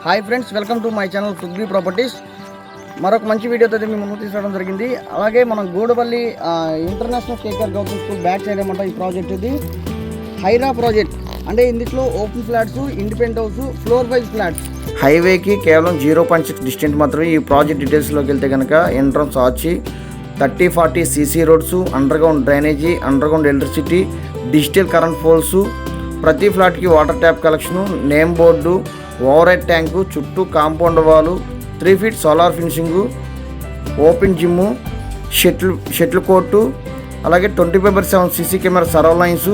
Hi friends, welcome to my channel Sugri properties. మరొక మంచి వీడియోతో మీ ముందుకు తీసుకురావడం జరిగింది. అలాగే మనం Gudavalli international KKR government school back side ఏమంట ఈ ప్రాజెక్ట్. ఇది హైరా ప్రాజెక్ట్. అంటే ఇందులో open flats, independent house, floor wise flats. హైవేకి కేవలం 0.6 డిస్టెంట్ మాత్రమే. ఈ ప్రాజెక్ట్ డీటెయిల్స్లోకి వెళ్తే కనుక entrance arch, 30-40 CC roads, underground drainage, underground electricity, digital current poles, ప్రతి ఫ్లాట్కి water tap collection, name board, over head tank, చుట్టూ compound wall, 3 feet solar finishing, open gym, shuttle court, అలాగే 24/7 సీసీ కెమెరా సరౌండింగ్స్.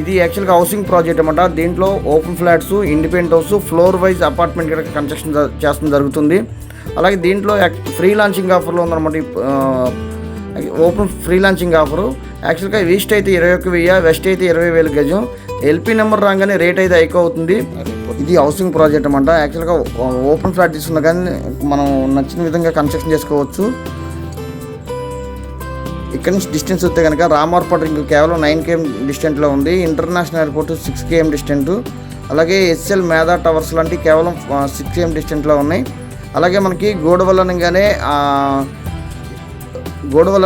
ఇది యాక్చువల్గా housing project అన్నమాట. దీంట్లో open flats, independent house, floor wise apartment construction చేస్తడం జరుగుతుంది. అలాగే దీంట్లో ఫ్రీ లాంచింగ్ ఆఫర్లో ఉందన్నమాట. ఓపెన్ ఫ్రీ లాంచింగ్ ఆఫరు యాక్చువల్గా ఈస్ట్ అయితే 21,000, వెస్ట్ అయితే 20,000 గజం. ఎల్పీ నెంబర్ రాగానే రేట్ అయితే హైక్ అవుతుంది. ఇది హౌసింగ్ ప్రాజెక్ట్ అన్నమాట. యాక్చువల్గా ఓపెన్ ఫ్లాట్ తీసుకున్నా కానీ మనం నచ్చిన విధంగా కన్స్ట్రక్షన్ చేసుకోవచ్చు. ఇక్కడ నుంచి డిస్టెన్స్ వస్తే కనుక రామార్పట్ రింగ్ కేవలం 9 km డిస్టెంట్లో ఉంది. International airport 6 km distant. అలాగే ఎస్ఎల్ మేధా టవర్స్ లాంటివి కేవలం 6 km డిస్టెంట్లో ఉన్నాయి. అలాగే మనకి గూడవల్లి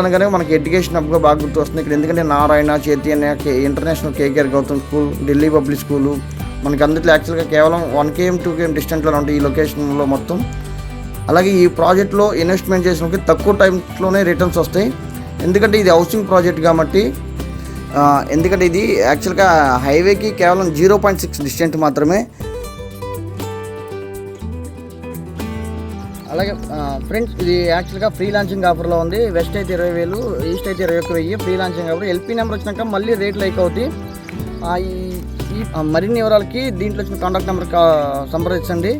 అనగానే మనకి ఎడ్యుకేషన్ హబ్గా బాగా గుర్తు వస్తుంది ఇక్కడ. ఎందుకంటే Narayana, Chaitanya, international KKR government school, Delhi public school మనకి అందులో యాక్చువల్గా కేవలం 1 km 2 km డిస్టెంట్లో ఉంటాయి ఈ లొకేషన్లో మొత్తం. అలాగే ఈ ప్రాజెక్ట్లో ఇన్వెస్ట్మెంట్ చేసినకి తక్కువ టైంలోనే రిటర్న్స్ వస్తాయి. ఎందుకంటే ఇది హౌసింగ్ ప్రాజెక్ట్ కాబట్టి. ఎందుకంటే ఇది యాక్చువల్గా హైవేకి కేవలం 0.6 డిస్టెంట్ మాత్రమే. అలాగే ఫ్రెండ్స్, ఇది యాక్చువల్గా ఫ్రీ లాంచింగ్ ఆఫర్లో ఉంది. వెస్ట్ అయితే 20,000, ఈస్ట్ అయితే 21,000 free launching offer. LP number వచ్చినాక మళ్ళీ రేట్లు హైక్ అవుతాయి. ఈ మరిన్ని వివరాలకి దీంట్లో వచ్చిన కాంటాక్ట్ నెంబర్ సంప్రదించండి.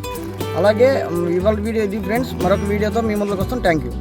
అలాగే ఇవాళ వీడియో ఇది ఫ్రెండ్స్. మరొక వీడియోతో మీ ముందుకు వస్తాం. Thank you.